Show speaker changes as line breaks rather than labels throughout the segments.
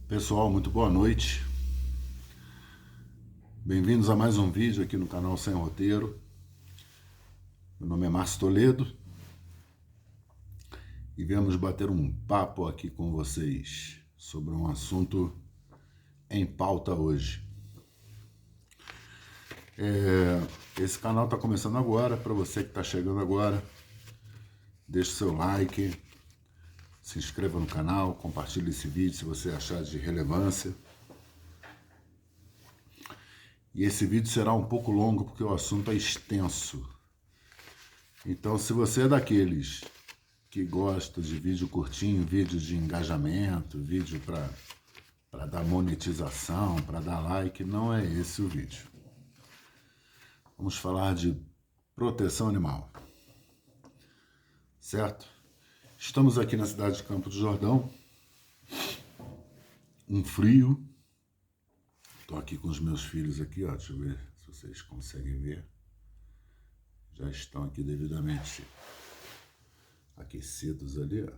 Pessoal, muito boa noite. Bem-vindos a mais um vídeo aqui no canal Sem Roteiro. Meu nome é Márcio Toledo e viemos bater um papo aqui com vocês sobre um assunto em pauta hoje. Esse canal está começando agora. Para você que está chegando agora, deixe seu like, se inscreva no canal, compartilhe esse vídeo se você achar de relevância. E esse vídeo será um pouco longo porque o assunto é extenso. Então, se você é daqueles que gosta de vídeo curtinho, vídeo de engajamento, vídeo para dar monetização, para dar like, não é esse o vídeo. Vamos falar de proteção animal, certo? Estamos aqui na cidade de Campos do Jordão, um frio. Estou aqui com os meus filhos aqui, ó, deixa eu ver se vocês conseguem ver. Já estão aqui devidamente aquecidos ali, ó.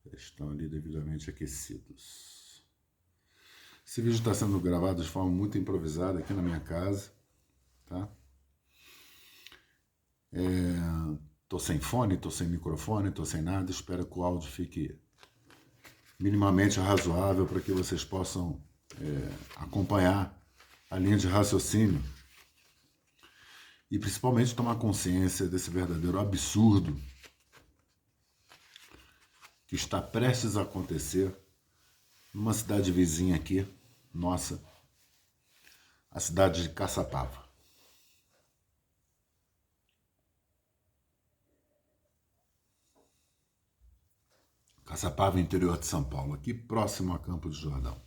Já estão ali devidamente aquecidos. Esse vídeo está sendo gravado de forma muito improvisada aqui na minha casa, tá? Tô sem fone, tô sem microfone, tô sem nada. Espero que o áudio fique minimamente razoável para que vocês possam acompanhar a linha de raciocínio e principalmente tomar consciência desse verdadeiro absurdo que está prestes a acontecer numa cidade vizinha aqui, nossa, a cidade de Caçapava. Caçapava, interior de São Paulo, aqui próximo a Campos do Jordão.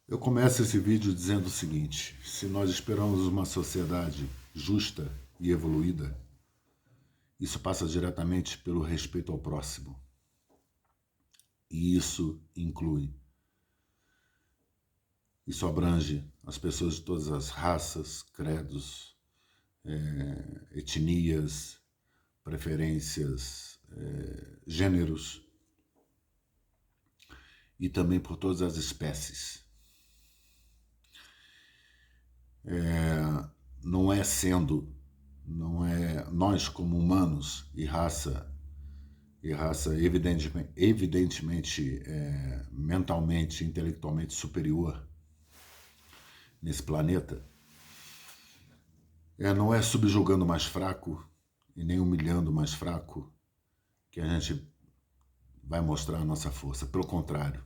Eu começo esse vídeo dizendo o seguinte: se nós esperamos uma sociedade justa e evoluída, isso passa diretamente pelo respeito ao próximo. E isso abrange as pessoas de todas as raças, credos, etnias, preferências, gêneros e também por todas as espécies. Não é nós como humanos e raça evidentemente mentalmente, intelectualmente superior nesse planeta, não é subjugando o mais fraco e nem humilhando o mais fraco que a gente vai mostrar a nossa força. Pelo contrário,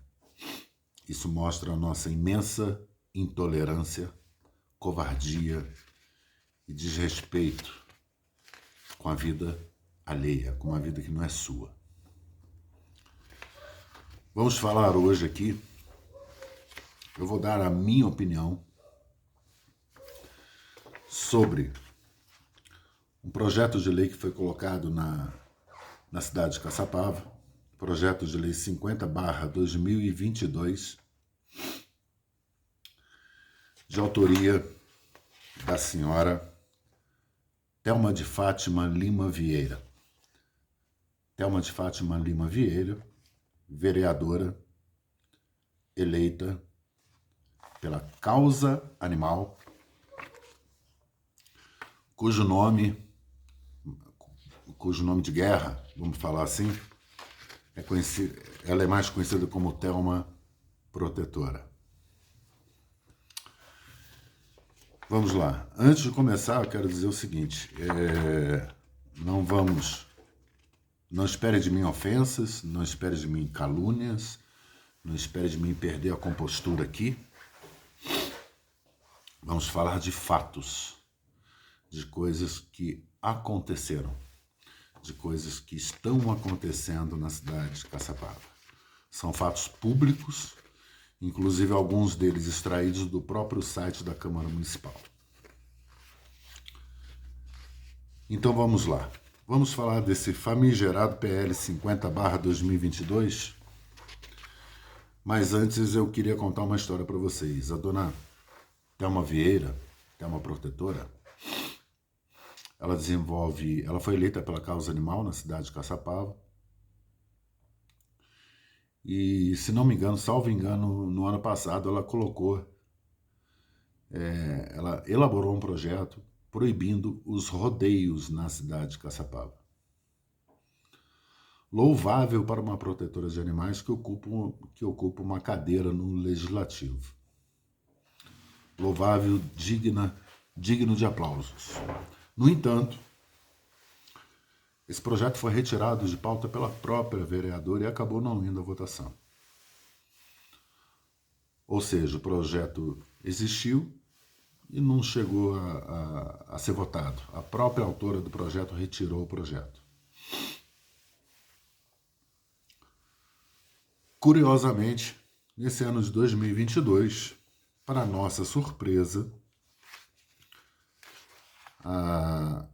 isso mostra a nossa imensa intolerância, covardia e desrespeito com a vida alheia, com uma vida que não é sua. Vamos falar hoje aqui, eu vou dar a minha opinião sobre um projeto de lei que foi colocado na cidade de Caçapava, projeto de lei 50/2022, de autoria da senhora Thelma de Fátima Lima Vieira. Thelma de Fátima Lima Vieira, vereadora eleita pela Causa Animal, cujo nome de guerra, vamos falar assim, ela é mais conhecida como Thelma Protetora. Vamos lá. Antes de começar, eu quero dizer o seguinte: não espere de mim ofensas, não espere de mim calúnias, não espere de mim perder a compostura aqui. Vamos falar de fatos, de coisas que aconteceram, de coisas que estão acontecendo na cidade de Caçapava. São fatos públicos, inclusive alguns deles extraídos do próprio site da Câmara Municipal. Então vamos lá. Vamos falar desse famigerado PL 50/2022. Mas antes eu queria contar uma história para vocês. A dona Thelma Vieira, Thelma Protetora, ela foi eleita pela Causa Animal na cidade de Caçapava E, se não me engano, salvo engano, no ano passado ela elaborou um projeto proibindo os rodeios na cidade de Caçapava. Louvável para uma protetora de animais que ocupa uma cadeira no legislativo. Louvável, digno de aplausos. No entanto, esse projeto foi retirado de pauta pela própria vereadora e acabou não indo à votação. Ou seja, o projeto existiu e não chegou a ser votado. A própria autora do projeto retirou o projeto. Curiosamente, nesse ano de 2022, para nossa surpresa, a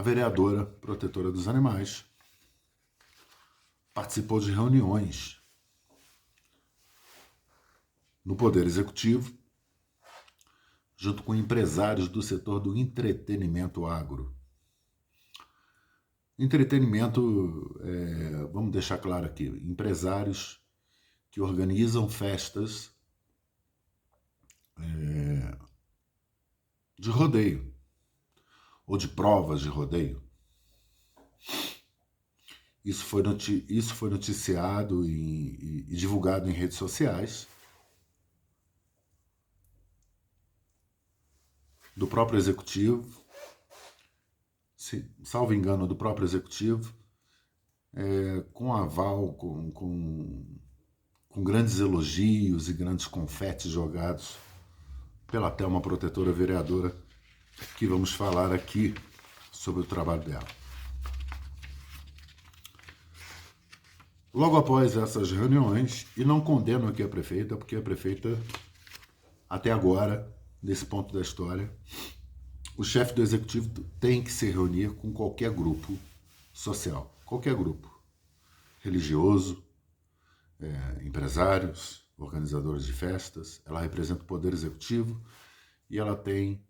vereadora protetora dos animais participou de reuniões no Poder Executivo, junto com empresários do setor do entretenimento agro. Entretenimento, vamos deixar claro aqui, empresários que organizam festas de rodeio, ou de provas de rodeio. Isso foi noticiado e divulgado em redes sociais do próprio executivo, salvo engano, do próprio executivo, com aval, com grandes elogios e grandes confetes jogados pela Thelma protetora vereadora, que vamos falar aqui sobre o trabalho dela. Logo após essas reuniões, e não condeno aqui a prefeita, porque a prefeita, até agora, nesse ponto da história, o chefe do executivo tem que se reunir com qualquer grupo social, qualquer grupo, religioso, empresários, organizadores de festas. Ela representa o poder executivo e ela tem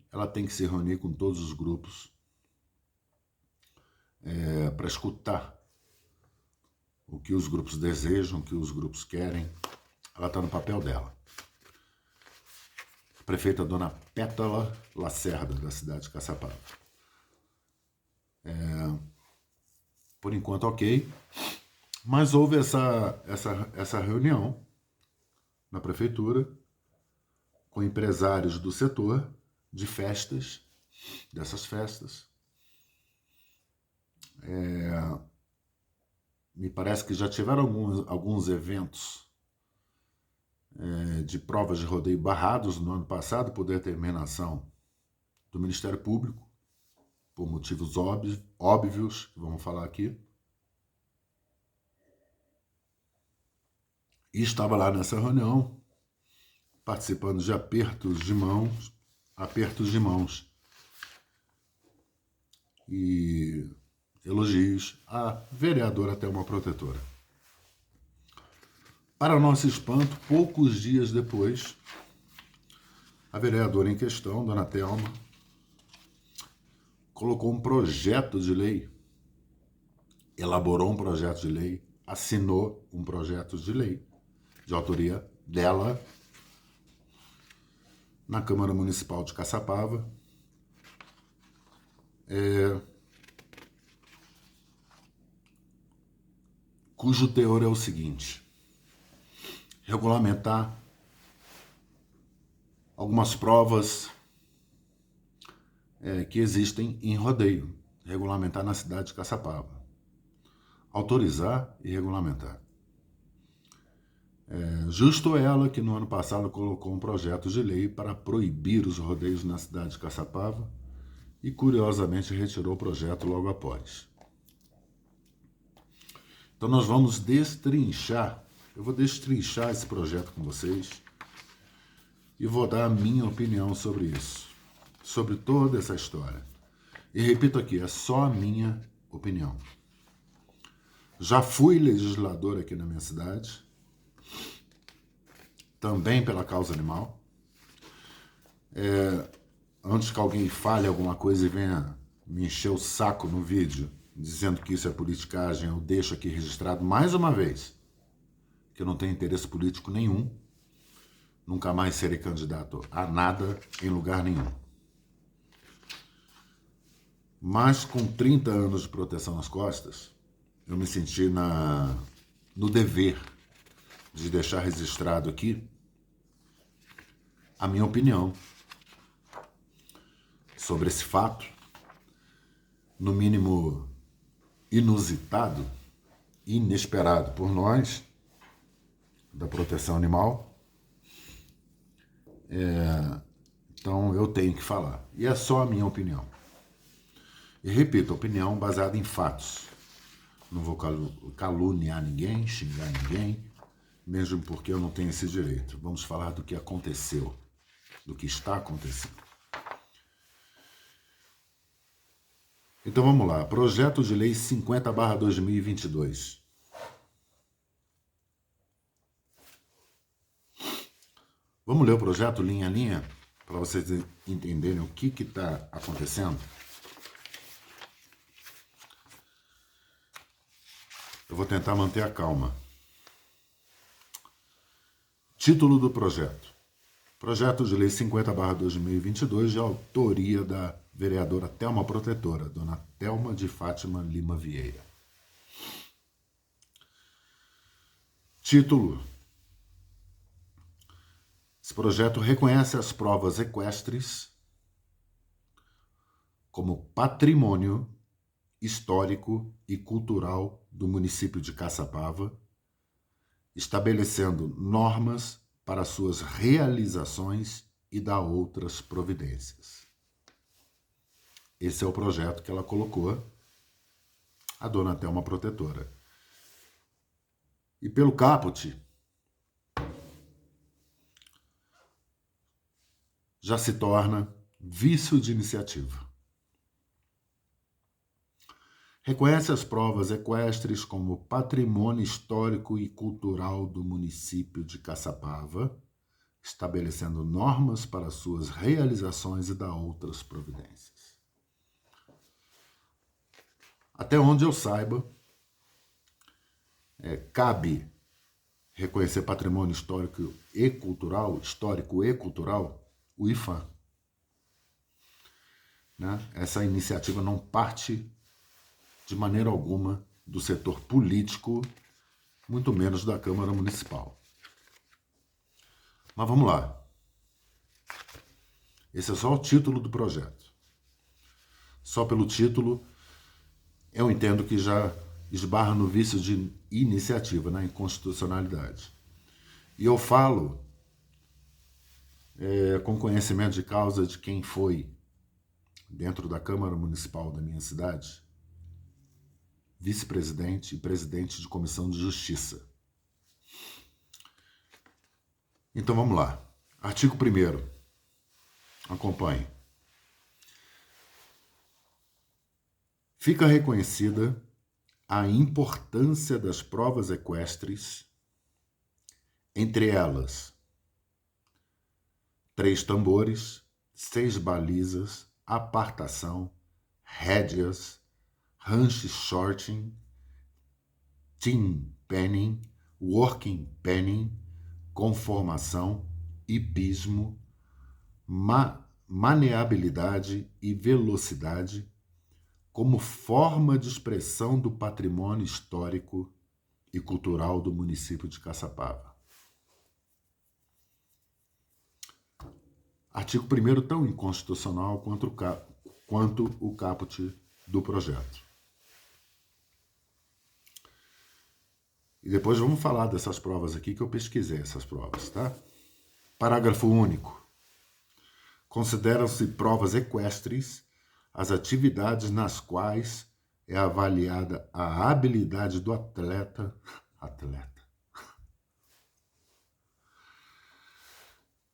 que se reunir com todos os grupos para escutar o que os grupos desejam, o que os grupos querem. Ela está no papel dela. A prefeita Dona Pétala Lacerda, da cidade de Caçapava. Por enquanto, ok. Mas houve essa reunião na prefeitura com empresários do setor de festas, dessas festas. Me parece que já tiveram alguns eventos de provas de rodeio barrados no ano passado por determinação do Ministério Público, por motivos óbvios, que vamos falar aqui. E estava lá nessa reunião, participando de apertos de mãos e elogios à vereadora Thelma protetora. Para nosso espanto, poucos dias depois, a vereadora em questão, Dona Thelma, colocou um projeto de lei, elaborou um projeto de lei, assinou um projeto de lei de autoria dela na Câmara Municipal de Caçapava, cujo teor é o seguinte: regulamentar algumas provas que existem em rodeio, regulamentar na cidade de Caçapava, autorizar e regulamentar. Justo ela que no ano passado colocou um projeto de lei para proibir os rodeios na cidade de Caçapava e curiosamente retirou o projeto logo após. Então nós vamos eu vou destrinchar esse projeto com vocês e vou dar a minha opinião sobre isso, sobre toda essa história. E repito aqui, é só a minha opinião. Já fui legislador aqui na minha cidade, também pela causa animal. Antes que alguém fale alguma coisa e venha me encher o saco no vídeo, dizendo que isso é politicagem, eu deixo aqui registrado mais uma vez. que eu não tenho interesse político nenhum, nunca mais serei candidato a nada em lugar nenhum. Mas com 30 anos de proteção nas costas, eu me senti no dever de deixar registrado aqui a minha opinião sobre esse fato, no mínimo inusitado, inesperado por nós, da proteção animal. Então eu tenho que falar. E é só a minha opinião. E repito, opinião baseada em fatos. Não vou caluniar ninguém, xingar ninguém, mesmo porque eu não tenho esse direito. Vamos falar do que aconteceu, do que está acontecendo. Então vamos lá. Projeto de Lei 50/2022. Vamos ler o projeto linha a linha, para vocês entenderem o que está acontecendo? Eu vou tentar manter a calma. Título do projeto. Projeto de Lei 50/2022, de autoria da vereadora Thelma Protetora, dona Thelma de Fátima Lima Vieira. Título. Esse projeto reconhece as provas equestres como patrimônio histórico e cultural do município de Caçapava, estabelecendo normas para suas realizações e dá outras providências. Esse é o projeto que ela colocou, a dona Thelma Protetora. E pelo caput, já se torna vício de iniciativa. Reconhece as provas equestres como patrimônio histórico e cultural do município de Caçapava, estabelecendo normas para suas realizações e dá outras providências. Até onde eu saiba, cabe reconhecer patrimônio histórico e cultural, o IFAM. Né? Essa iniciativa não parte de maneira alguma do setor político, muito menos da Câmara Municipal. Mas vamos lá. Esse é só o título do projeto. Só pelo título, eu entendo que já esbarra no vício de iniciativa, na inconstitucionalidade. E eu falo com conhecimento de causa de quem foi, dentro da Câmara Municipal da minha cidade, vice-presidente e presidente de Comissão de Justiça. Então vamos lá. Artigo 1º. Acompanhe. Fica reconhecida a importância das provas equestres, entre elas 3 tambores, 6 balizas, apartação, rédeas, ranch shorting, team penning, working penning, conformação, hipismo, maneabilidade e velocidade como forma de expressão do patrimônio histórico e cultural do município de Caçapava. Artigo 1º tão inconstitucional quanto o caput do projeto. E depois vamos falar dessas provas aqui, que eu pesquisei essas provas, tá? Parágrafo único. Consideram-se provas equestres as atividades nas quais é avaliada a habilidade do atleta,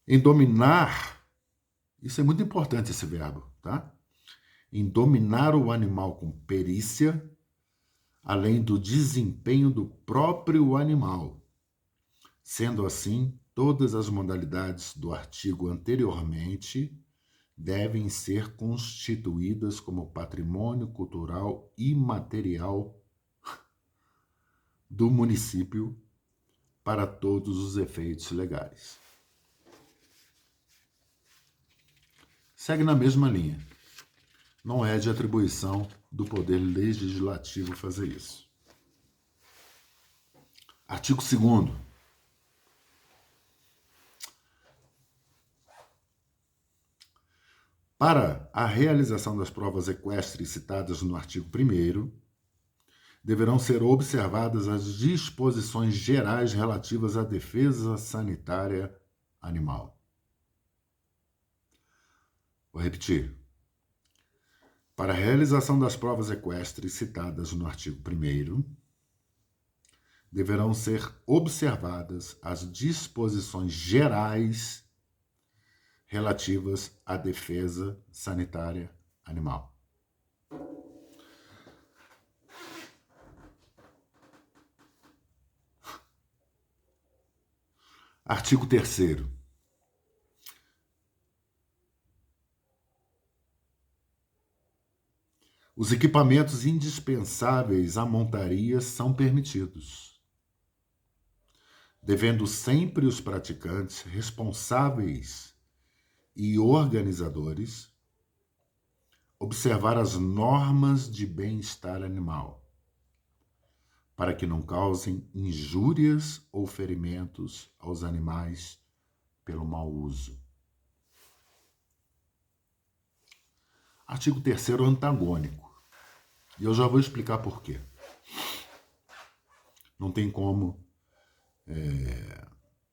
em dominar, isso é muito importante esse verbo, tá? Em dominar o animal com perícia, além do desempenho do próprio animal. Sendo assim, todas as modalidades do artigo anteriormente devem ser constituídas como patrimônio cultural imaterial do município, para todos os efeitos legais. Segue na mesma linha. Não é de atribuição do Poder Legislativo fazer isso. Artigo 2º. Para a realização das provas equestres citadas no artigo 1º, deverão ser observadas as disposições gerais relativas à defesa sanitária animal. Vou repetir. Para a realização das provas equestres citadas no artigo 1º, deverão ser observadas as disposições gerais relativas à defesa sanitária animal. Artigo 3º. Os equipamentos indispensáveis à montaria são permitidos, devendo sempre os praticantes responsáveis e organizadores observar as normas de bem-estar animal, para que não causem injúrias ou ferimentos aos animais pelo mau uso. Artigo 3º antagônico. E eu já vou explicar por quê. Não tem como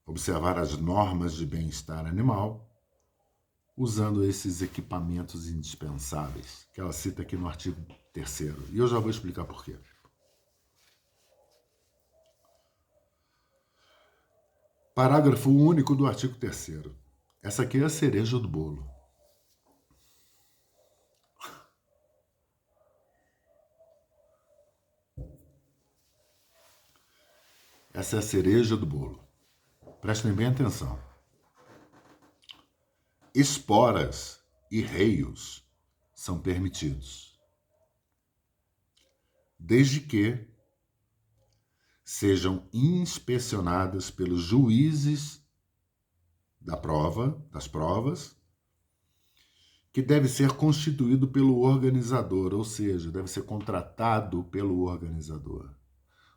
observar as normas de bem-estar animal usando esses equipamentos indispensáveis, que ela cita aqui no artigo 3º. E eu já vou explicar por quê. Parágrafo único do artigo 3º. Essa aqui é a cereja do bolo. Essa é a cereja do bolo. Prestem bem atenção. Esporas e reios são permitidos, desde que sejam inspecionadas pelos juízes das provas, que deve ser constituído pelo organizador, ou seja, deve ser contratado pelo organizador.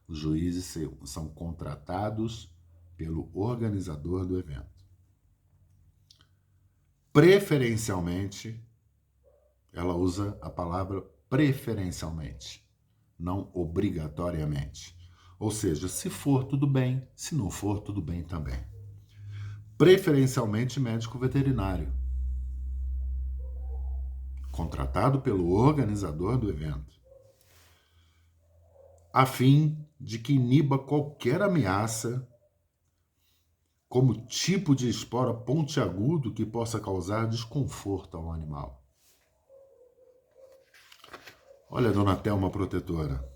Os juízes são contratados pelo organizador do evento. Preferencialmente, ela usa a palavra preferencialmente, não obrigatoriamente. Ou seja, se for, tudo bem, se não for, tudo bem também. Preferencialmente, médico veterinário, contratado pelo organizador do evento, a fim de que iniba qualquer ameaça como tipo de espora pontiagudo que possa causar desconforto ao animal. Olha, dona Thelma protetora,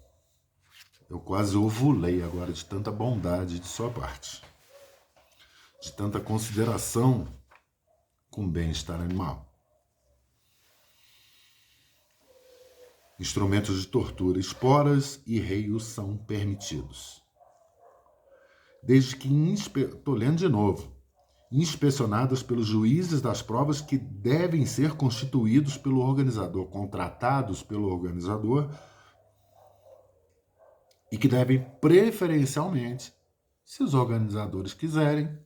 eu quase ovulei agora de tanta bondade de sua parte, de tanta consideração com o bem-estar animal. Instrumentos de tortura, esporas e reios são permitidos, desde que, estou lendo de novo, inspecionadas pelos juízes das provas que devem ser constituídos pelo organizador, contratados pelo organizador, e que devem preferencialmente, se os organizadores quiserem,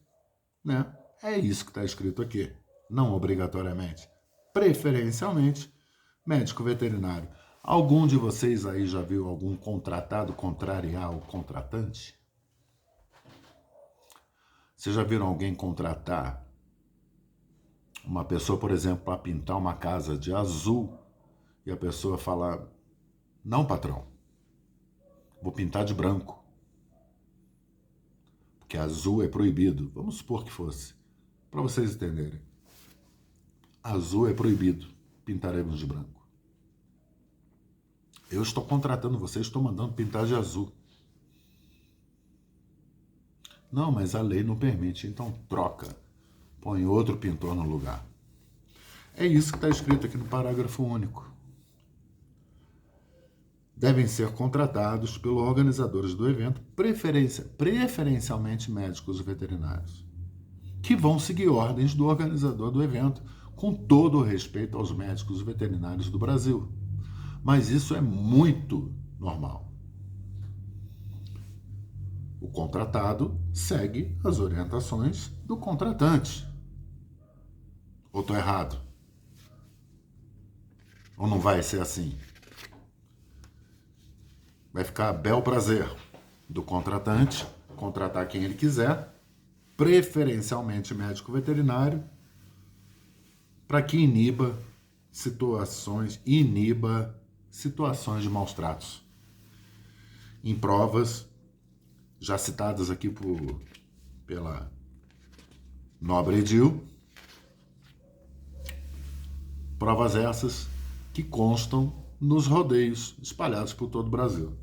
né? É isso que está escrito aqui, não obrigatoriamente, preferencialmente, médico veterinário. Algum de vocês aí já viu algum contratado contrariar o contratante? Vocês já viram alguém contratar uma pessoa, por exemplo, para pintar uma casa de azul e a pessoa fala: não, patrão, vou pintar de branco, porque azul é proibido. Vamos supor que fosse, para vocês entenderem. Azul é proibido, pintaremos de branco. Eu estou contratando vocês, estou mandando pintar de azul. Não, mas a lei não permite, então troca. Põe outro pintor no lugar. É isso que está escrito aqui no parágrafo único. devem ser contratados pelos organizadores do evento, preferencialmente médicos veterinários, que vão seguir ordens do organizador do evento, com todo o respeito aos médicos veterinários do Brasil. Mas isso é muito normal. O contratado segue as orientações do contratante. Ou estou errado? Ou não vai ser assim? Vai ficar a bel prazer do contratante contratar quem ele quiser, preferencialmente médico veterinário, para que iniba situações de maus tratos. Em provas já citadas aqui pela Nobre Edil, provas essas que constam nos rodeios espalhados por todo o Brasil.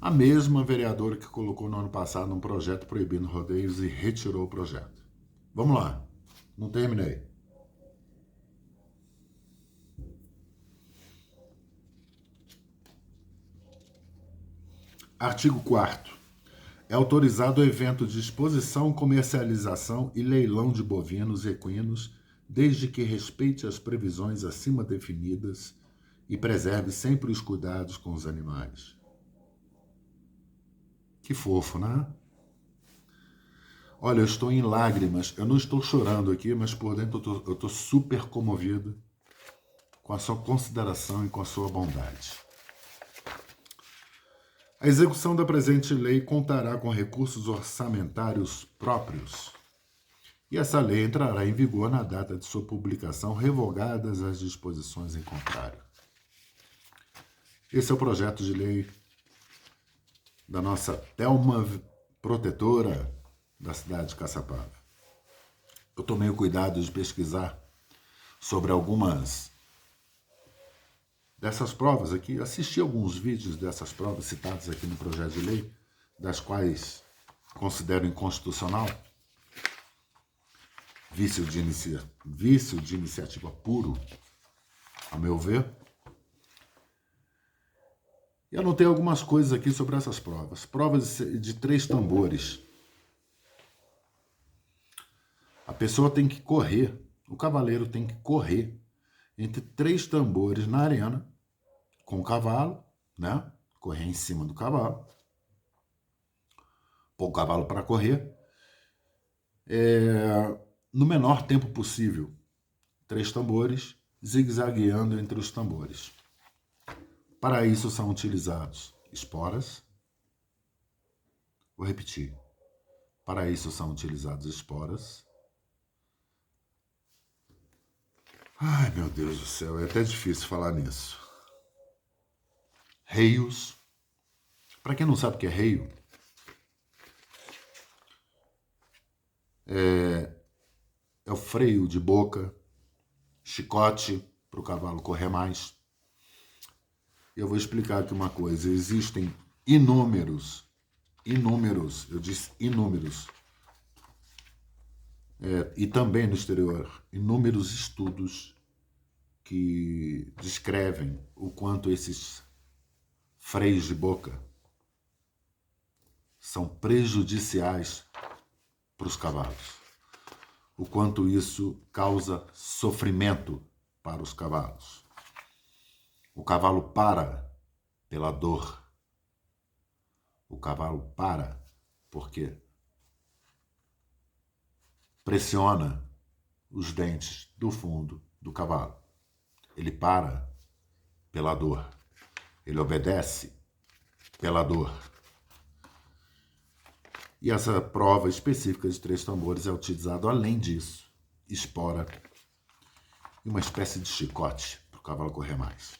A mesma vereadora que colocou no ano passado um projeto proibindo rodeios e retirou o projeto. Vamos lá, não terminei. Artigo 4º. É autorizado o evento de exposição, comercialização e leilão de bovinos e equinos, desde que respeite as previsões acima definidas e preserve sempre os cuidados com os animais. Que fofo, né? Olha, eu estou em lágrimas. Eu não estou chorando aqui, mas por dentro eu estou super comovido com a sua consideração e com a sua bondade. A execução da presente lei contará com recursos orçamentários próprios. E essa lei entrará em vigor na data de sua publicação, revogadas as disposições em contrário. Esse é o projeto de lei da nossa Thelma protetora da cidade de Caçapava. Eu tomei o cuidado de pesquisar sobre algumas dessas provas aqui, assisti alguns vídeos dessas provas citadas aqui no projeto de lei, das quais considero inconstitucional, vício de iniciativa puro, a meu ver. E anotei algumas coisas aqui sobre essas provas. Provas de 3 tambores. A pessoa tem que correr, o cavaleiro tem que correr entre 3 tambores na arena, com o cavalo, né? Correr em cima do cavalo. Pôr o cavalo para correr. No menor tempo possível. 3 tambores, zigue-zagueando entre os tambores. Para isso são utilizados esporas. Vou repetir. Para isso são utilizados esporas. Ai, meu Deus do céu, é até difícil falar nisso. Reios. Para quem não sabe o que é reio, é o freio de boca, chicote para o cavalo correr mais. Eu vou explicar aqui uma coisa. Existem inúmeros, eu disse inúmeros, e também no exterior, inúmeros estudos que descrevem o quanto esses freios de boca são prejudiciais para os cavalos. O quanto isso causa sofrimento para os cavalos. O cavalo para pela dor. O cavalo para porque pressiona os dentes do fundo do cavalo. Ele para pela dor. Ele obedece pela dor. E essa prova específica de 3 tambores é utilizado, além disso, espora e uma espécie de chicote para o cavalo correr mais.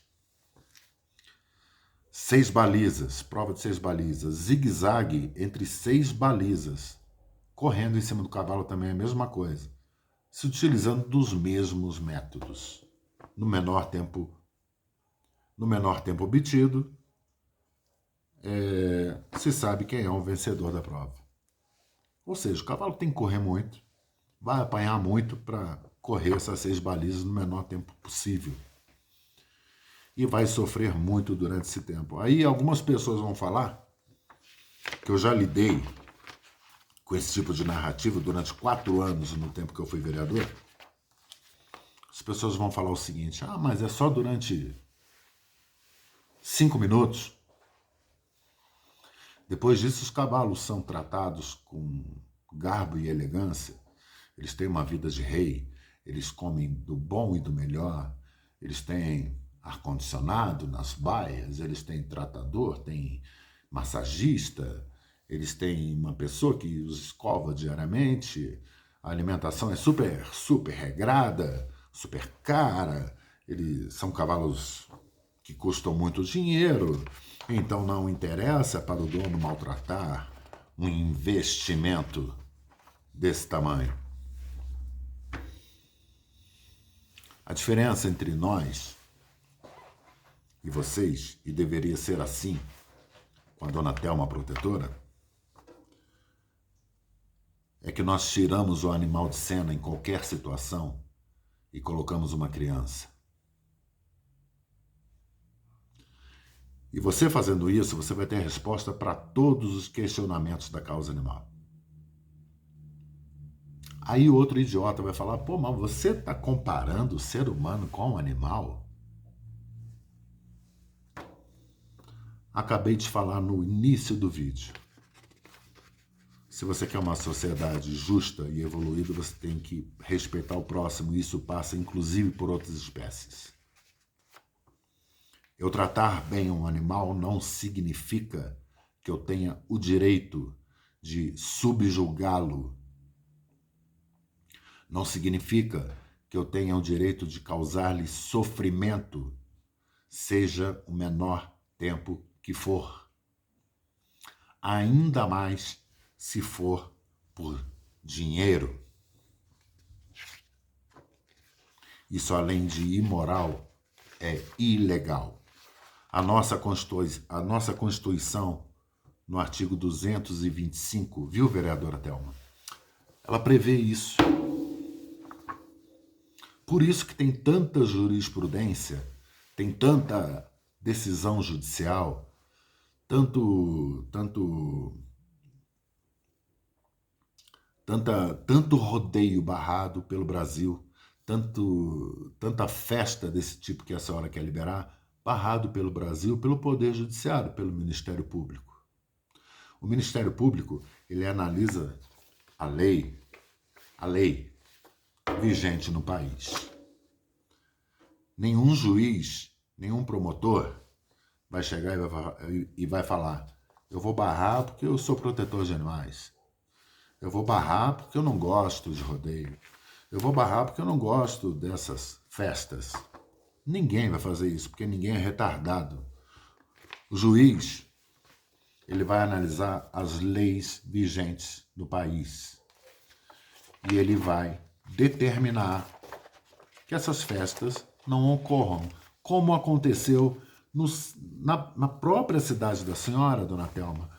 6 balizas, prova de 6 balizas, zigue-zague entre 6 balizas. Correndo em cima do cavalo também é a mesma coisa. Se utilizando dos mesmos métodos. No menor tempo obtido, se sabe quem é o vencedor da prova. Ou seja, o cavalo tem que correr muito, vai apanhar muito para correr essas 6 balizas no menor tempo possível. e vai sofrer muito durante esse tempo. Aí algumas pessoas vão falar que eu já lidei com esse tipo de narrativa durante 4 anos no tempo que eu fui vereador. As pessoas vão falar o seguinte: ah, mas é só durante 5 minutos. Depois disso, os cavalos são tratados com garbo e elegância. Eles têm uma vida de rei, eles comem do bom e do melhor, eles têm ar-condicionado nas baias, eles têm tratador, têm massagista, eles têm uma pessoa que os escova diariamente, a alimentação é super regrada, super cara, eles são cavalos que custam muito dinheiro, então não interessa para o dono maltratar um investimento desse tamanho. A diferença entre nós e vocês, e deveria ser assim com a dona Thelma protetora, é que nós tiramos o animal de cena em qualquer situação e colocamos uma criança. E você fazendo isso, você vai ter resposta para todos os questionamentos da causa animal. Aí o outro idiota vai falar: pô, mas você está comparando o ser humano com o animal? Acabei de falar no início do vídeo. Se você quer uma sociedade justa e evoluída, você tem que respeitar o próximo, e isso passa inclusive por outras espécies. Eu tratar bem um animal não significa que eu tenha o direito de subjugá-lo. Não significa que eu tenha o direito de causar-lhe sofrimento, seja o menor tempo que for. Ainda mais se for por dinheiro. Isso, além de imoral, é ilegal. A nossa Constituição, no artigo 225, viu, vereadora Thelma? Ela prevê isso. Por isso que tem tanta jurisprudência, tem tanta decisão judicial, tanto rodeio barrado pelo Brasil, tanta festa desse tipo que a senhora quer liberar, barrado pelo Brasil, pelo Poder Judiciário, pelo Ministério Público. O Ministério Público, ele analisa a lei vigente no país. Nenhum juiz, nenhum promotor vai chegar e vai falar: eu vou barrar porque eu sou protetor de animais. Eu vou barrar porque eu não gosto de rodeio. Eu vou barrar porque eu não gosto dessas festas. Ninguém vai fazer isso, porque ninguém é retardado. O juiz, ele vai analisar as leis vigentes do país. E ele vai determinar que essas festas não ocorram, como aconteceu na própria cidade da senhora, dona Thelma.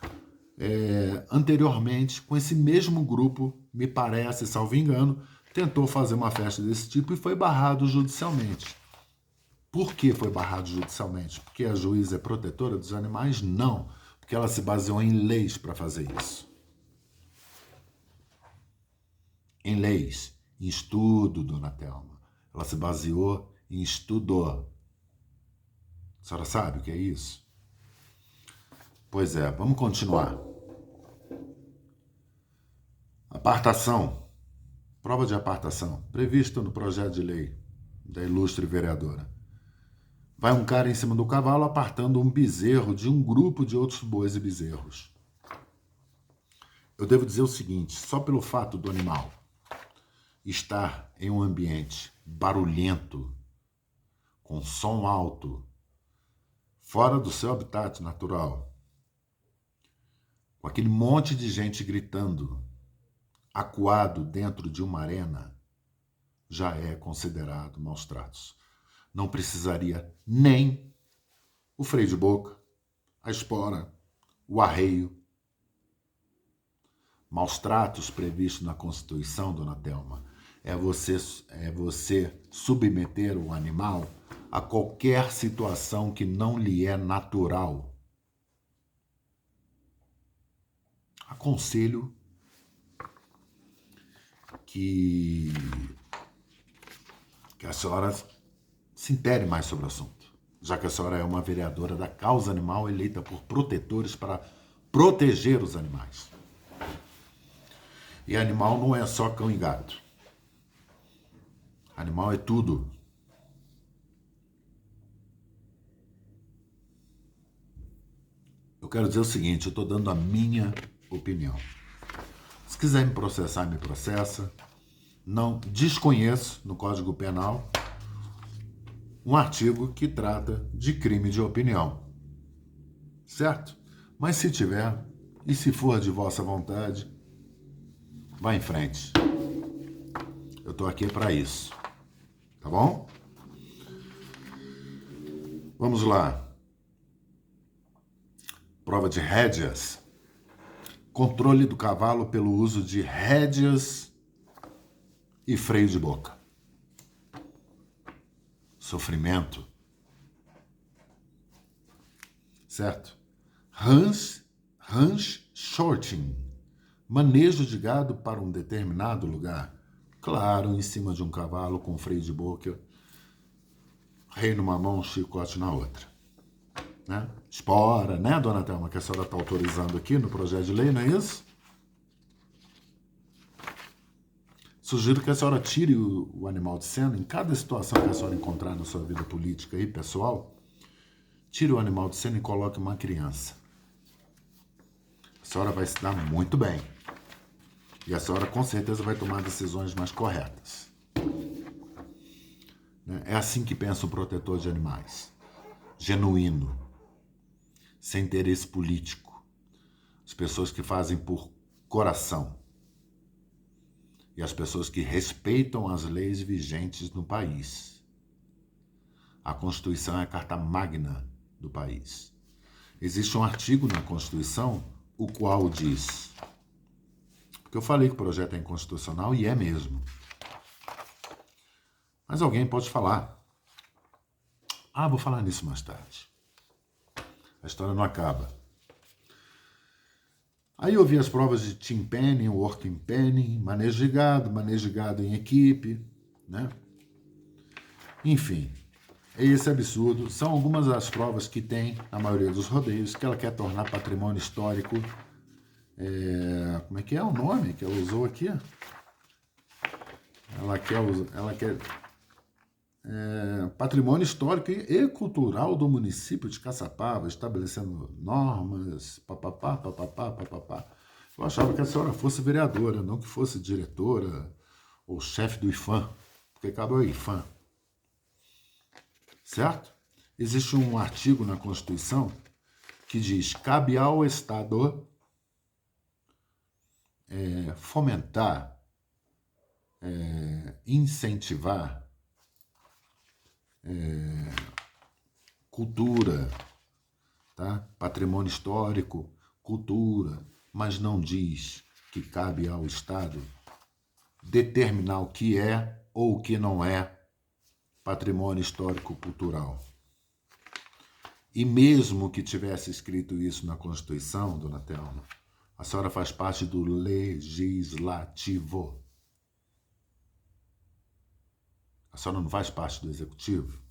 Anteriormente, com esse mesmo grupo, me parece, salvo engano, tentou fazer uma festa desse tipo e foi barrado judicialmente. Por que foi barrado judicialmente? Porque a juíza é protetora dos animais? Não, porque ela se baseou em leis para fazer isso. Em leis, em estudo, dona Thelma. Ela se baseou em estudo. A senhora sabe o que é isso? Pois é, vamos continuar. Apartação. Prova de apartação, prevista no projeto de lei da ilustre vereadora. Vai um cara em cima do cavalo apartando um bezerro de um grupo de outros bois e bezerros. Eu devo dizer o seguinte: só pelo fato do animal estar em um ambiente barulhento, com som alto, fora do seu habitat natural, com aquele monte de gente gritando, acuado dentro de uma arena, já é considerado maus tratos. Não precisaria nem o freio de boca, a espora, o arreio. Maus tratos previstos na Constituição, dona Thelma, é você submeter o animal a qualquer situação que não lhe é natural. Aconselho que a senhora se intere mais sobre o assunto, já que a senhora é uma vereadora da causa animal eleita por protetores para proteger os animais. E animal não é só cão e gato. Animal é tudo. Eu quero dizer o seguinte, eu estou dando a minha opinião. Se quiser me processar, me processa. Não desconheço no Código Penal um artigo que trata de crime de opinião. Certo? Mas se tiver, e se for de vossa vontade, vá em frente. Eu estou aqui para isso. Tá bom? Vamos lá. Prova de rédeas. Controle do cavalo pelo uso de rédeas e freio de boca. Sofrimento. Certo? Ranch shorting. Manejo de gado para um determinado lugar. Claro, em cima de um cavalo com freio de boca. Rei numa mão, chicote na outra. Né? Espora, né, dona Thelma, que a senhora está autorizando aqui no projeto de lei, não é isso? Sugiro que a senhora tire o animal de cena em cada situação que a senhora encontrar na sua vida política e pessoal. Tire o animal de cena e coloque uma criança. A senhora vai se dar muito bem. E a senhora com certeza vai tomar decisões mais corretas. É assim que pensa um protetor de animais. Genuíno. Sem interesse político. As pessoas que fazem por coração. E as pessoas que respeitam as leis vigentes no país. A Constituição é a carta magna do país. Existe um artigo na Constituição o qual diz... Porque eu falei que o projeto é inconstitucional e é mesmo. Mas alguém pode falar. Ah, vou falar nisso mais tarde. A história não acaba. Aí eu vi as provas de team penning, working penning, manejo de gado em equipe, né? Enfim, é esse absurdo. São algumas das provas que tem na maioria dos rodeios que ela quer tornar patrimônio histórico. Como é que é o nome que ela usou aqui? Ela quer patrimônio histórico e cultural do município de Caçapava, estabelecendo normas, papapá. Eu achava que a senhora fosse vereadora, não que fosse diretora ou chefe do IFAM, porque cabe ao IFAM. Certo? Existe um artigo na Constituição que diz: cabe ao Estado fomentar, incentivar cultura, tá? Patrimônio histórico, cultura, mas não diz que cabe ao Estado determinar o que é ou o que não é patrimônio histórico-cultural. E mesmo que tivesse escrito isso na Constituição, dona Thelma, a senhora faz parte do Legislativo. A senhora não faz parte do Executivo?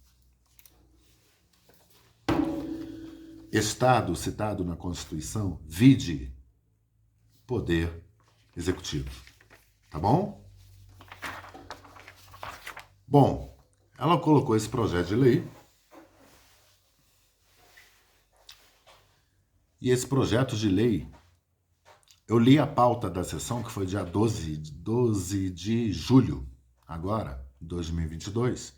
Estado citado na Constituição, vide Poder Executivo. Tá bom? Bom, ela colocou esse projeto de lei. E esse projeto de lei, eu li a pauta da sessão, que foi dia 12 de julho, agora, 2022.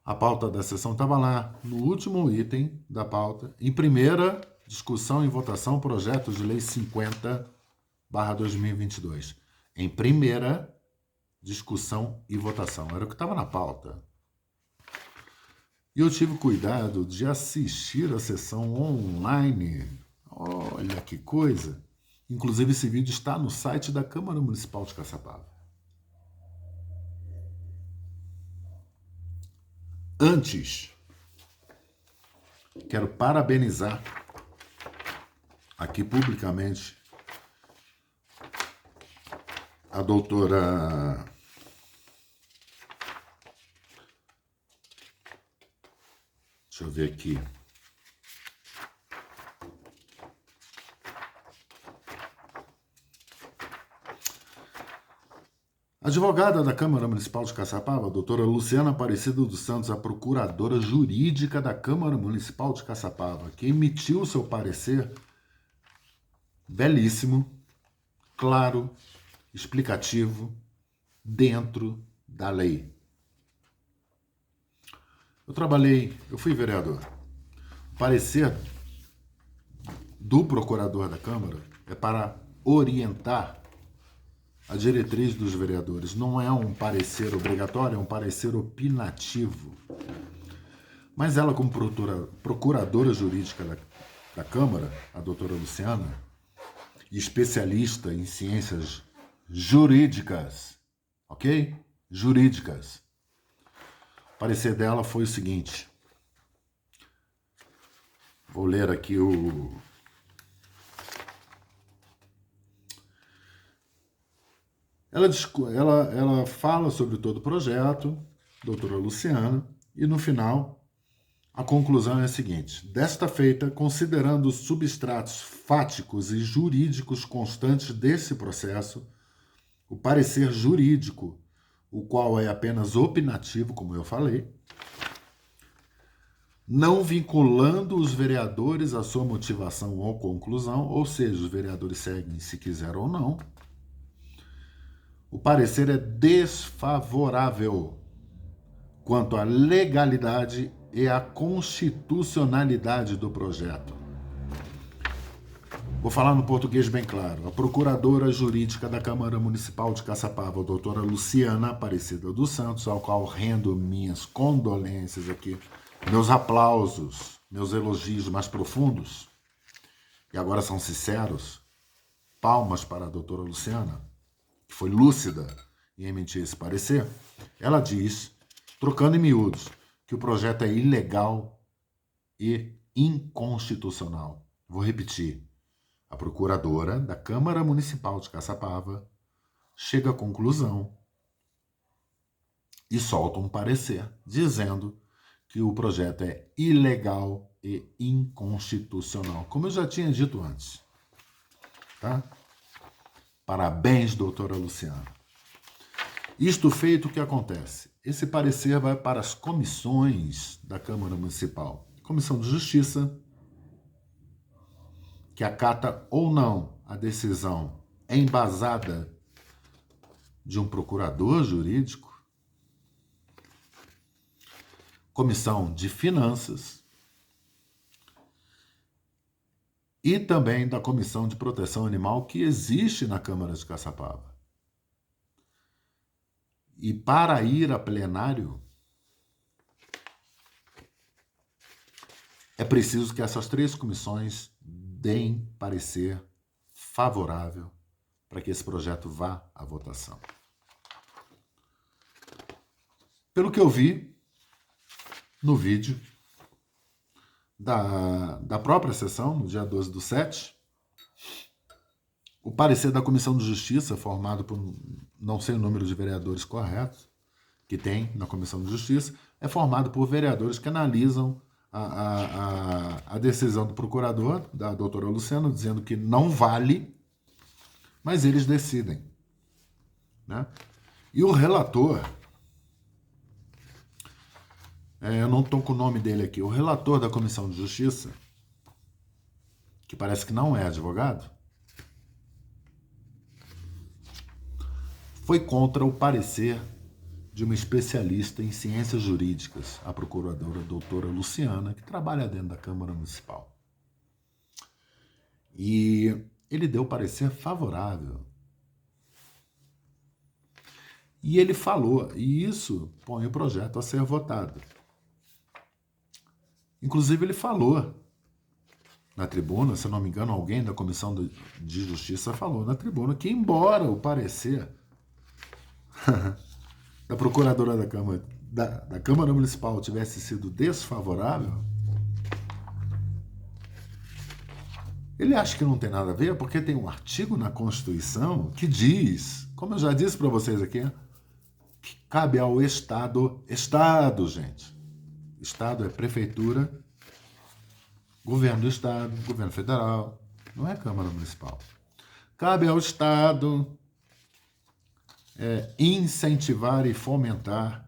A pauta da sessão estava lá, no último item da pauta, em primeira discussão e votação, projeto de lei 50/2022. Em primeira discussão e votação. Era o que estava na pauta. E eu tive cuidado de assistir a sessão online. Olha que coisa! Inclusive, esse vídeo está no site da Câmara Municipal de Caçapava. Antes, quero parabenizar aqui publicamente a doutora deixa eu ver aqui. Advogada da Câmara Municipal de Caçapava, a doutora Luciana Aparecida dos Santos, a procuradora jurídica da Câmara Municipal de Caçapava, que emitiu seu parecer belíssimo, claro, explicativo, dentro da lei. Eu fui vereador. O parecer do procurador da Câmara é para orientar a diretriz dos vereadores. Não é um parecer obrigatório, é um parecer opinativo. Mas ela, como procuradora jurídica da Câmara, a doutora Luciana, especialista em ciências jurídicas, ok? Jurídicas. O parecer dela foi o seguinte. Vou ler aqui Ela fala sobre todo o projeto, doutora Luciana, e no final a conclusão é a seguinte: desta feita, considerando os substratos fáticos e jurídicos constantes desse processo, o parecer jurídico, o qual é apenas opinativo, como eu falei, não vinculando os vereadores à sua motivação ou conclusão, ou seja, os vereadores seguem se quiser ou não, o parecer é desfavorável quanto à legalidade e à constitucionalidade do projeto. Vou falar no português bem claro. A procuradora jurídica da Câmara Municipal de Caçapava, a doutora Luciana Aparecida dos Santos, ao qual rendo minhas condolências aqui, meus aplausos, meus elogios mais profundos, e agora são sinceros, palmas para a doutora Luciana, que foi lúcida em emitir esse parecer. Ela diz, trocando em miúdos, que o projeto é ilegal e inconstitucional. Vou repetir. A procuradora da Câmara Municipal de Caçapava chega à conclusão e solta um parecer dizendo que o projeto é ilegal e inconstitucional, como eu já tinha dito antes. Tá? Parabéns, doutora Luciana. Isto feito, o que acontece? Esse parecer vai para as comissões da Câmara Municipal. Comissão de Justiça, que acata ou não a decisão embasada de um procurador jurídico. Comissão de Finanças e também da Comissão de Proteção Animal que existe na Câmara de Caçapava. E para ir a plenário, é preciso que essas três comissões deem parecer favorável para que esse projeto vá à votação. Pelo que eu vi no vídeo da própria sessão, no dia 12/7, o parecer da Comissão de Justiça, formado por, não sei o número de vereadores corretos, que tem na Comissão de Justiça, é formado por vereadores que analisam a decisão do procurador, da doutora Luciana, dizendo que não vale, mas eles decidem. Né? E o relator, eu não estou com o nome dele aqui, o relator da Comissão de Justiça, que parece que não é advogado, foi contra o parecer de uma especialista em ciências jurídicas, a procuradora doutora Luciana, que trabalha dentro da Câmara Municipal. E ele deu parecer favorável. E ele falou, e isso põe o projeto a ser votado. Inclusive ele falou na tribuna, se não me engano, alguém da Comissão de Justiça falou na tribuna que, embora o parecer da procuradora da Câmara da Câmara Municipal tivesse sido desfavorável, ele acha que não tem nada a ver porque tem um artigo na Constituição que diz, como eu já disse para vocês aqui, que cabe ao Estado, gente. Estado é prefeitura, governo do Estado, governo federal, não é Câmara Municipal. Cabe ao Estado incentivar e fomentar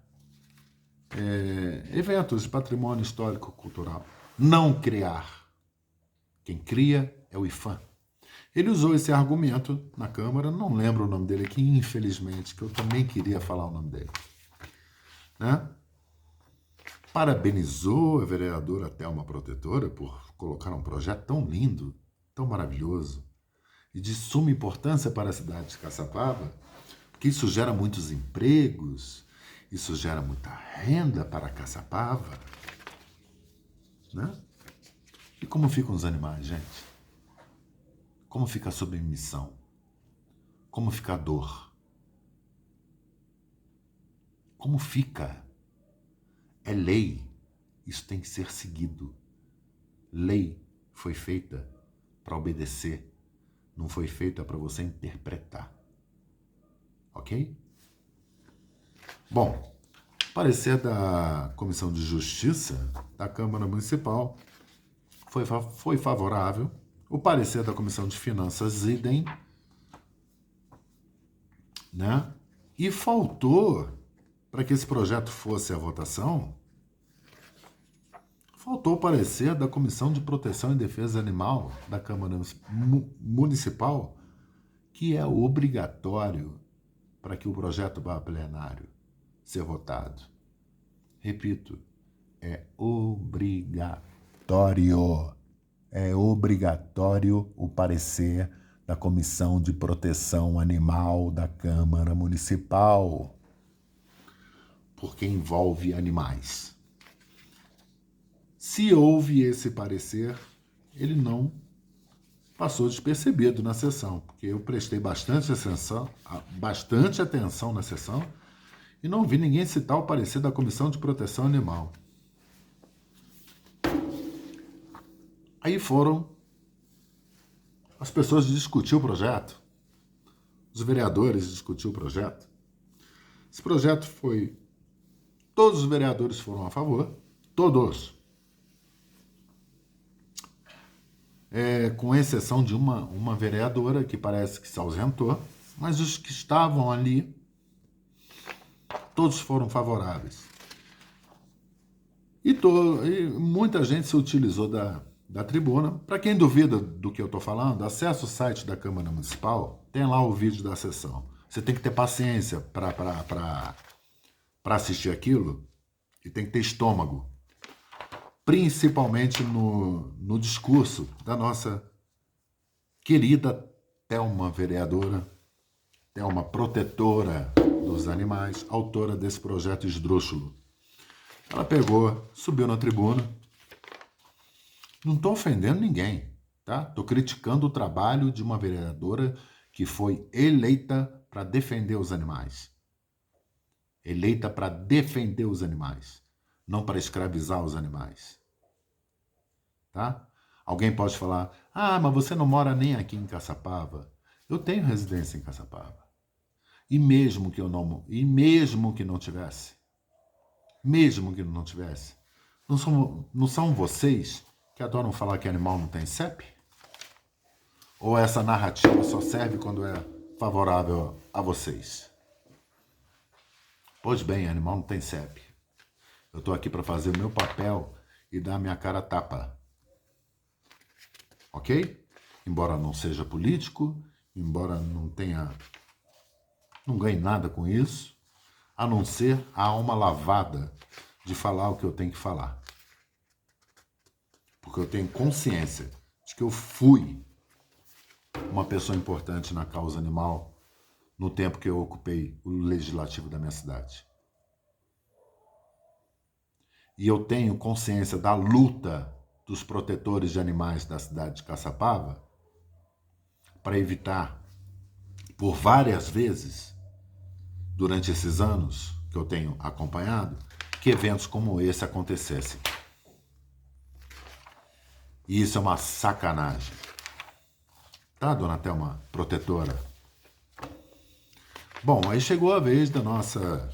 eventos de patrimônio histórico-cultural. Não criar. Quem cria é o IPHAN. Ele usou esse argumento na Câmara, não lembro o nome dele aqui, infelizmente, que eu também queria falar o nome dele. Né? Parabenizou a vereadora Thelma Protetora por colocar um projeto tão lindo, tão maravilhoso, e de suma importância para a cidade de Caçapava, porque isso gera muitos empregos, isso gera muita renda para Caçapava. Né? E como ficam os animais, gente? Como fica a submissão? Como fica a dor? Como fica? É lei. Isso tem que ser seguido. Lei foi feita para obedecer. Não foi feita para você interpretar. Ok? Bom, parecer da Comissão de Justiça da Câmara Municipal foi favorável. O parecer da Comissão de Finanças, idem, né? E faltou, para que esse projeto fosse à votação, faltou o parecer da Comissão de Proteção e Defesa Animal da Câmara Municipal, que é obrigatório para que o projeto vá a plenário ser votado. Repito, é obrigatório. É obrigatório o parecer da Comissão de Proteção Animal da Câmara Municipal, porque envolve animais. Se houve esse parecer, ele não passou despercebido na sessão, porque eu prestei bastante atenção na sessão e não vi ninguém citar o parecer da Comissão de Proteção Animal. Aí foram as pessoas discutir o projeto, os vereadores discutir o projeto. Esse projeto foi... Todos os vereadores foram a favor, todos. Com exceção de uma vereadora que parece que se ausentou, mas os que estavam ali, todos foram favoráveis. E muita gente se utilizou da tribuna. Para quem duvida do que eu estou falando, acesse o site da Câmara Municipal, tem lá o vídeo da sessão. Você tem que ter paciência para assistir aquilo e tem que ter estômago. Principalmente no discurso da nossa querida Thelma vereadora, Thelma protetora dos animais, autora desse projeto esdrúxulo. Ela pegou, subiu na tribuna. Não estou ofendendo ninguém, tá? Estou criticando o trabalho de uma vereadora que foi eleita para defender os animais. Eleita para defender os animais, não para escravizar os animais. Tá? Alguém pode falar, mas você não mora nem aqui em Caçapava. Eu tenho residência em Caçapava. E mesmo que não tivesse, não são vocês que adoram falar que animal não tem CEP? Ou essa narrativa só serve quando é favorável a vocês? Pois bem, animal não tem CEP. Eu estou aqui para fazer o meu papel e dar a minha cara a tapa. Ok? Embora não seja político, embora não ganhe nada com isso, a não ser a alma lavada de falar o que eu tenho que falar. Porque eu tenho consciência de que eu fui uma pessoa importante na causa animal no tempo que eu ocupei o legislativo da minha cidade. E eu tenho consciência da luta dos protetores de animais da cidade de Caçapava para evitar, por várias vezes, durante esses anos que eu tenho acompanhado, que eventos como esse acontecessem. E isso é uma sacanagem. Tá, dona Thelma, protetora? Bom, aí chegou a vez da nossa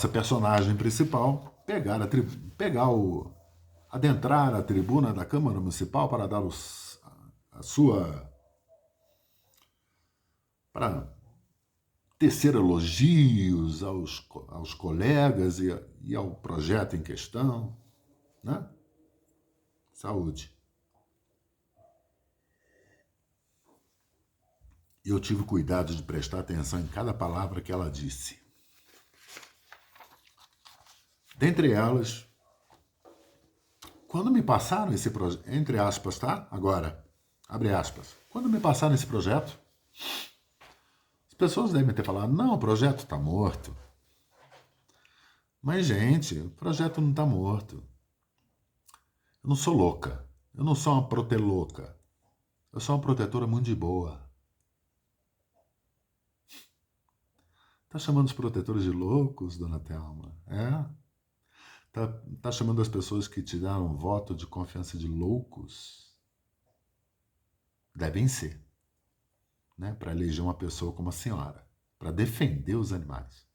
personagem principal adentrar a tribuna da Câmara Municipal para dar para tecer elogios aos colegas e ao projeto em questão, né? Saúde. E eu tive cuidado de prestar atenção em cada palavra que ela disse. Dentre elas, quando me passaram esse projeto, entre aspas, tá? Agora, abre aspas. Quando me passaram esse projeto, as pessoas devem ter falado, não, o projeto está morto. Mas, gente, o projeto não está morto. Eu não sou louca. Eu não sou uma protelouca. Eu sou uma protetora muito de boa. Tá chamando os protetores de loucos, dona Thelma? É? Tá chamando as pessoas que te deram um voto de confiança de loucos? Devem ser, né? Para eleger uma pessoa como a senhora, para defender os animais,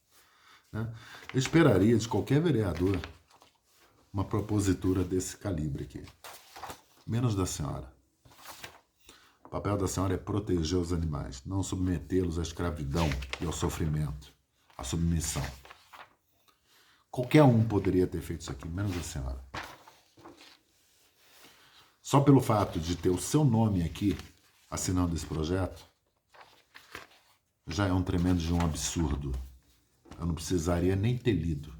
né? Eu esperaria de qualquer vereador uma propositura desse calibre aqui, menos da senhora. O papel da senhora é proteger os animais, não submetê-los à escravidão e ao sofrimento, à submissão. Qualquer um poderia ter feito isso aqui, menos a senhora. Só pelo fato de ter o seu nome aqui assinando esse projeto, já é um tremendo de um absurdo. Eu não precisaria nem ter lido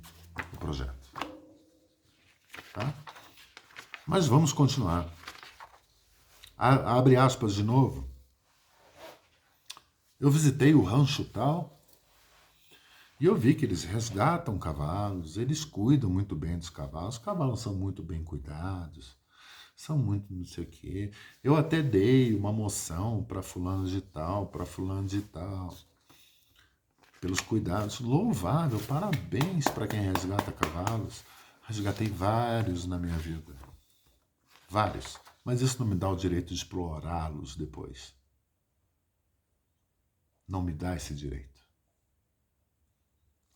o projeto. Tá? Mas vamos continuar. Abre aspas de novo. Eu visitei o rancho tal e eu vi que eles resgatam cavalos, eles cuidam muito bem dos cavalos, os cavalos são muito bem cuidados, são muito não sei o quê. Eu até dei uma moção para fulano de tal, pelos cuidados. Louvável, parabéns para quem resgata cavalos. Resgatei vários na minha vida. Vários. Mas isso não me dá o direito de explorá-los depois. Não me dá esse direito.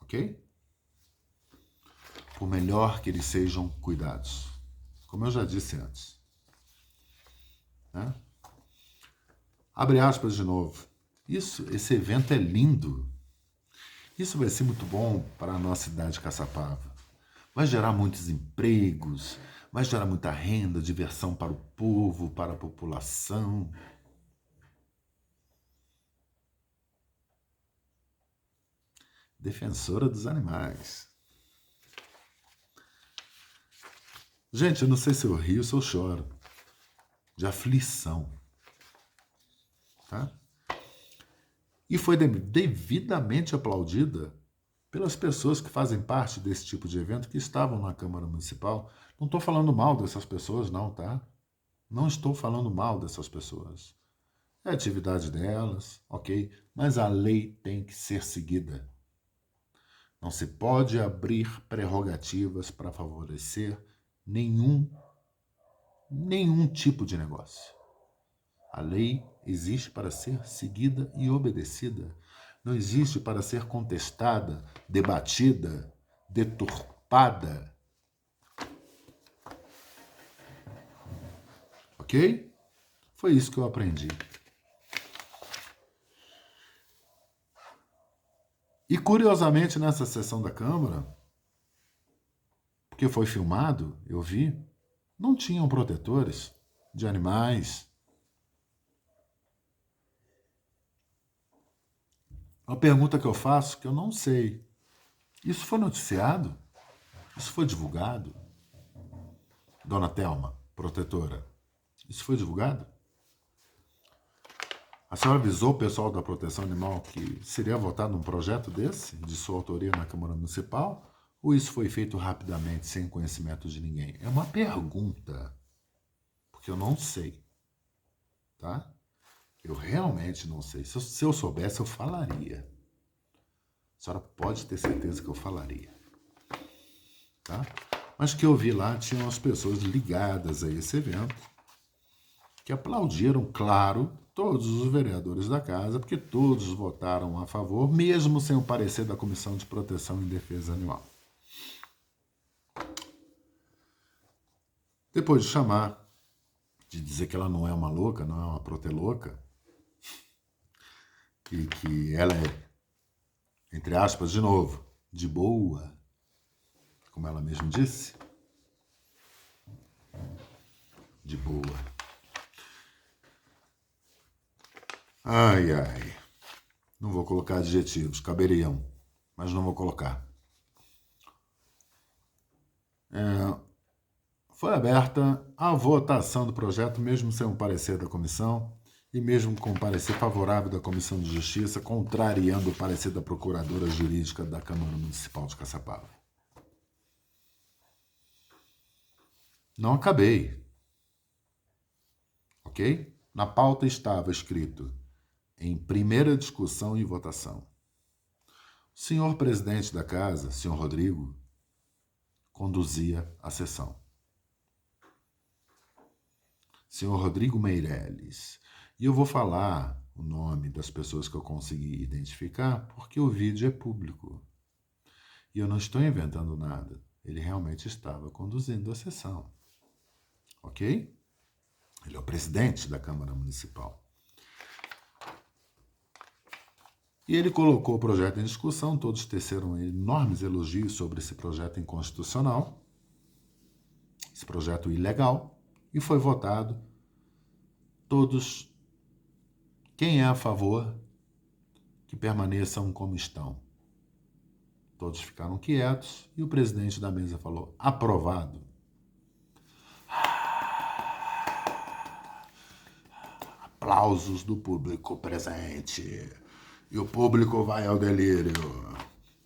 Ok? Por melhor que eles sejam cuidados. Como eu já disse antes. Né? Abre aspas de novo. Esse evento é lindo. Isso vai ser muito bom para a nossa cidade de Caçapava. Vai gerar muitos empregos, vai gerar muita renda, diversão para o povo, para a população. Defensora dos animais. Gente, eu não sei se eu rio ou se eu choro. De aflição. Tá? E foi devidamente aplaudida pelas pessoas que fazem parte desse tipo de evento que estavam na Câmara Municipal. Não estou falando mal dessas pessoas, não, tá? Não estou falando mal dessas pessoas. É a atividade delas, ok? Mas a lei tem que ser seguida. Não se pode abrir prerrogativas para favorecer nenhum tipo de negócio. A lei existe para ser seguida e obedecida. Não existe para ser contestada, debatida, deturpada. Ok? Foi isso que eu aprendi. E curiosamente, nessa sessão da Câmara, porque foi filmado, eu vi, não tinham protetores de animais. Uma pergunta que eu faço que eu não sei. Isso foi noticiado? Isso foi divulgado? Dona Thelma, protetora, isso foi divulgado? A senhora avisou o pessoal da proteção animal que seria votado um projeto desse, de sua autoria na Câmara Municipal? Ou isso foi feito rapidamente, sem conhecimento de ninguém? É uma pergunta, porque eu não sei, tá? Eu realmente não sei. Se eu soubesse, eu falaria. A senhora pode ter certeza que eu falaria. tá? Mas que eu vi lá, tinham as pessoas ligadas a esse evento, que aplaudiram, claro, todos os vereadores da casa, porque todos votaram a favor, mesmo sem o parecer da Comissão de Proteção e Defesa Animal. Depois de chamar, de dizer que ela não é uma louca, não é uma protelouca, e que ela é, entre aspas, de novo, de boa, como ela mesma disse, de boa. Ai, ai. Não vou colocar adjetivos, caberiam, mas não vou colocar. Foi aberta a votação do projeto, mesmo sem um parecer da comissão e mesmo com um parecer favorável da Comissão de Justiça, contrariando o parecer da Procuradora Jurídica da Câmara Municipal de Caçapava. Não acabei. Ok? Na pauta estava escrito em primeira discussão e votação. O senhor presidente da casa, senhor Rodrigo, conduzia a sessão. Senhor Rodrigo Meirelles. E eu vou falar o nome das pessoas que eu consegui identificar porque o vídeo é público. E eu não estou inventando nada. Ele realmente estava conduzindo a sessão. Ok? Ele é o presidente da Câmara Municipal. E ele colocou o projeto em discussão, todos teceram enormes elogios sobre esse projeto inconstitucional, esse projeto ilegal, e foi votado. Todos, quem é a favor, que permaneçam como estão. Todos ficaram quietos e o presidente da mesa falou, aprovado. Aplausos do público presente. E o público vai ao delírio.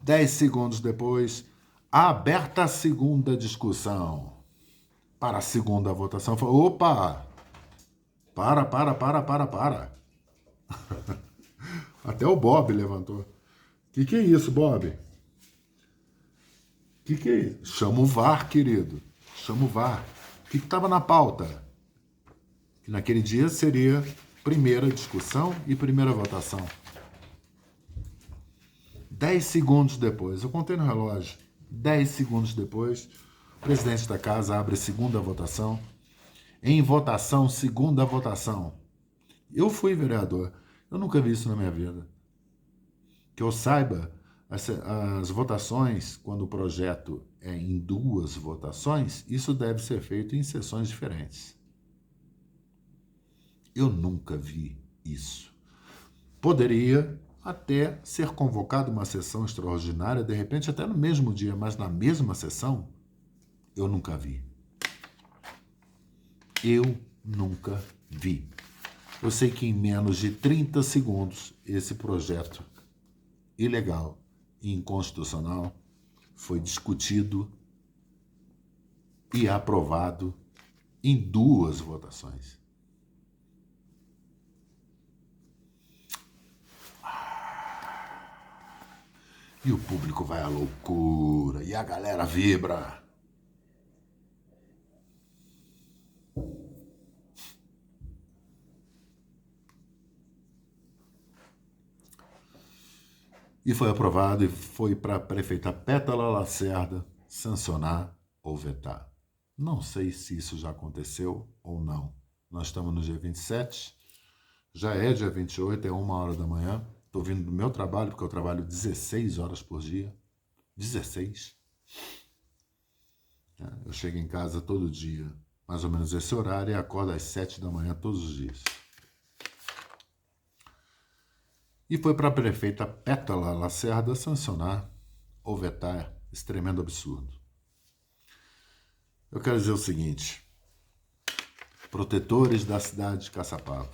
10 segundos depois, aberta a segunda discussão. Para a segunda votação, falou, opa, para. Até o Bob levantou. Que é isso, Bob? Que é isso? Chama o VAR, querido. Chama o VAR. O que estava na pauta? Que naquele dia seria primeira discussão e primeira votação. 10 segundos depois, eu contei no relógio, 10 segundos depois, o presidente da casa abre a segunda votação. Em votação, segunda votação. Eu fui vereador, eu nunca vi isso na minha vida. Que eu saiba, as votações, quando o projeto é em duas votações, isso deve ser feito em sessões diferentes. Eu nunca vi isso. Poderia até ser convocada uma sessão extraordinária, de repente até no mesmo dia, mas na mesma sessão, eu nunca vi. Eu nunca vi. Eu sei que em menos de 30 segundos, esse projeto ilegal e inconstitucional foi discutido e aprovado em duas votações. E o público vai à loucura, e a galera vibra. E foi aprovado e foi para a prefeita Pétala Lacerda sancionar ou vetar. Não sei se isso já aconteceu ou não. Nós estamos no dia 27, já é dia 28, é 1h da manhã. Estou vindo do meu trabalho, porque eu trabalho 16 horas por dia. 16. Eu chego em casa todo dia, mais ou menos esse horário, e acordo às 7 da manhã todos os dias. E foi para a prefeita Pétala Lacerda sancionar ou vetar esse tremendo absurdo. Eu quero dizer o seguinte, protetores da cidade de Caçapava,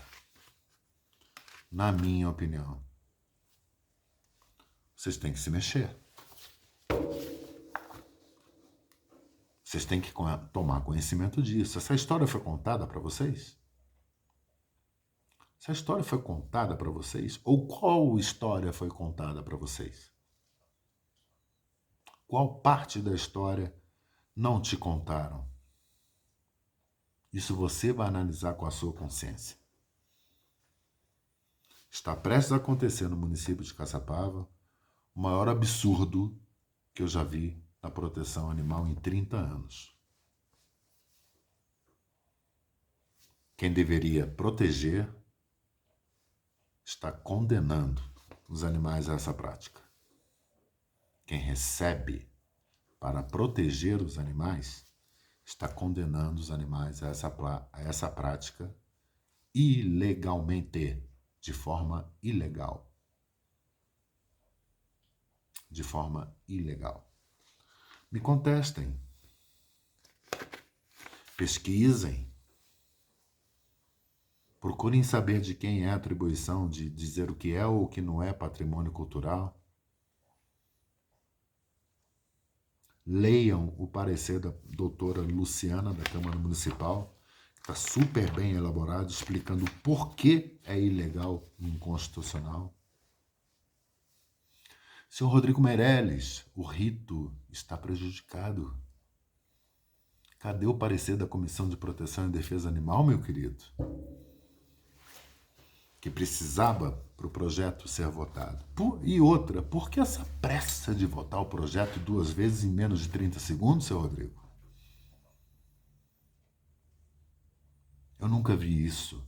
na minha opinião, vocês têm que se mexer. Vocês têm que tomar conhecimento disso. Essa história foi contada para vocês? Essa história foi contada para vocês? Ou qual história foi contada para vocês? Qual parte da história não te contaram? Isso você vai analisar com a sua consciência. Está prestes a acontecer no município de Caçapava o maior absurdo que eu já vi na proteção animal em 30 anos. Quem deveria proteger está condenando os animais a essa prática. Quem recebe para proteger os animais está condenando os animais a essa prática ilegalmente, de forma ilegal. De forma ilegal. Me contestem. Pesquisem. Procurem saber de quem é a atribuição de dizer o que é ou o que não é patrimônio cultural. Leiam o parecer da doutora Luciana, da Câmara Municipal, que está super bem elaborado, explicando por que é ilegal e inconstitucional. Senhor Rodrigo Meirelles, o rito está prejudicado. Cadê o parecer da Comissão de Proteção e Defesa Animal, meu querido? Que precisava para o projeto ser votado. E outra, por que essa pressa de votar o projeto 2 vezes em menos de 30 segundos, seu Rodrigo? Eu nunca vi isso.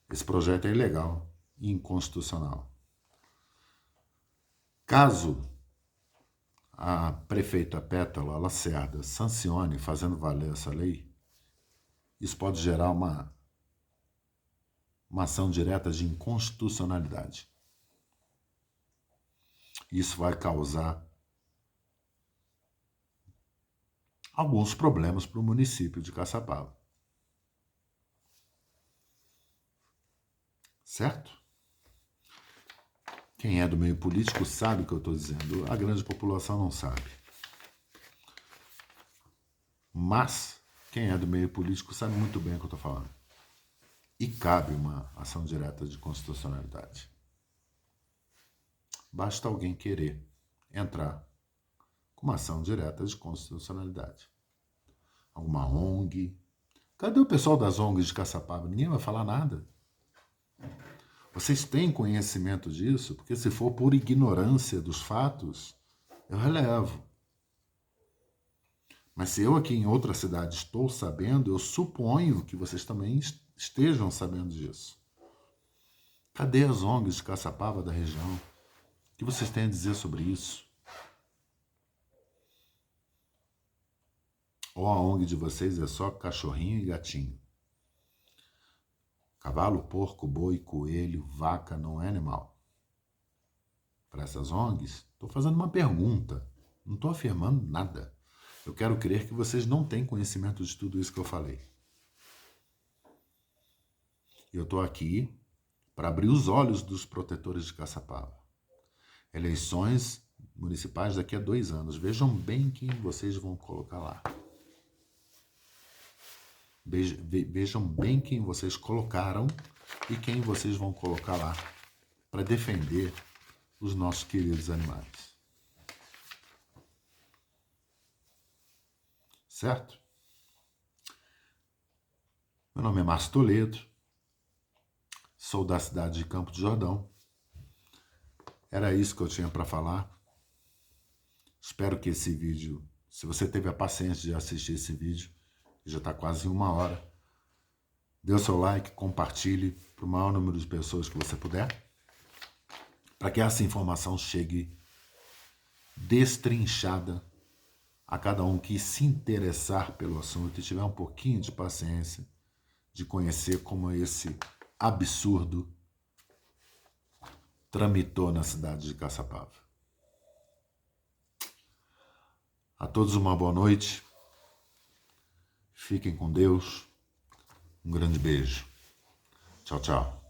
Esse projeto é ilegal e inconstitucional. Caso a prefeita Pétala Lacerda sancione fazendo valer essa lei, isso pode gerar uma ação direta de inconstitucionalidade. Isso vai causar alguns problemas para o município de Caçapava. Certo? Quem é do meio político sabe o que eu estou dizendo. A grande população não sabe. Mas quem é do meio político sabe muito bem o que eu estou falando. E cabe uma ação direta de constitucionalidade. Basta alguém querer entrar com uma ação direta de constitucionalidade. Alguma ONG. Cadê o pessoal das ONGs de Caçapava? Ninguém vai falar nada. Vocês têm conhecimento disso? Porque se for por ignorância dos fatos, eu relevo. Mas se eu aqui em outra cidade estou sabendo, eu suponho que vocês também estejam sabendo disso. Cadê as ONGs de Caçapava da região? O que vocês têm a dizer sobre isso? Ou a ONG de vocês é só cachorrinho e gatinho? Cavalo, porco, boi, coelho, vaca não é animal. Para essas ONGs, estou fazendo uma pergunta, não estou afirmando nada. Eu quero crer que vocês não têm conhecimento de tudo isso que eu falei. Eu estou aqui para abrir os olhos dos protetores de Caçapava. Eleições municipais daqui a 2 anos. Vejam bem quem vocês vão colocar lá. Vejam bem quem vocês colocaram e quem vocês vão colocar lá para defender os nossos queridos animais. Certo? Meu nome é Márcio Toledo, sou da cidade de Campos do Jordão. Era isso que eu tinha para falar. Espero que esse vídeo, se você teve a paciência de assistir esse vídeo, já está quase 1 hora, dê o seu like, compartilhe para o maior número de pessoas que você puder, para que essa informação chegue destrinchada a cada um que se interessar pelo assunto e tiver um pouquinho de paciência de conhecer como esse absurdo tramitou na cidade de Caçapava. A todos uma boa noite. Fiquem com Deus. Um grande beijo. Tchau, tchau.